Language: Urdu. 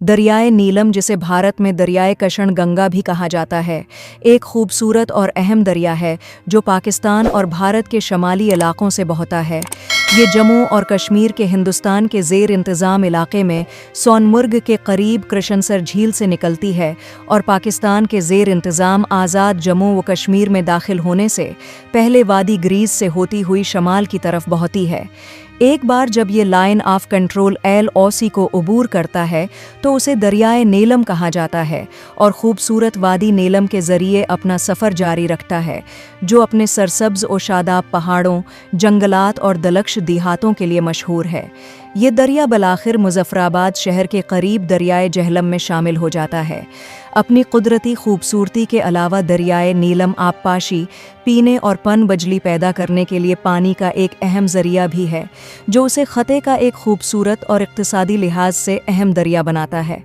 دریائے نیلم، جسے بھارت میں دریائے کشن گنگا بھی کہا جاتا ہے، ایک خوبصورت اور اہم دریا ہے جو پاکستان اور بھارت کے شمالی علاقوں سے بہتا ہے۔ یہ جموں اور کشمیر کے ہندوستان کے زیر انتظام علاقے میں سونمرگ کے قریب کرشنسر جھیل سے نکلتی ہے اور پاکستان کے زیر انتظام آزاد جموں و کشمیر میں داخل ہونے سے پہلے وادی گریز سے ہوتی ہوئی شمال کی طرف بہتی ہے۔ ایک بار جب یہ line of control L O C کو عبور کرتا ہے تو اسے دریائے نیلم کہا جاتا ہے اور خوبصورت وادی نیلم کے ذریعے اپنا سفر جاری رکھتا ہے، جو اپنے سرسبز و شاداب پہاڑوں، جنگلات اور دلکش دیہاتوں کے لیے مشہور ہے۔ یہ دریا بالآخر مظفرآباد شہر کے قریب دریائے جہلم میں شامل ہو جاتا ہے۔ اپنی قدرتی خوبصورتی کے علاوہ دریائے نیلم آبپاشی، پینے اور پن بجلی پیدا کرنے کے لیے پانی کا ایک اہم ذریعہ بھی ہے، جو اسے خطے کا ایک خوبصورت اور اقتصادی لحاظ سے اہم دریا بناتا ہے۔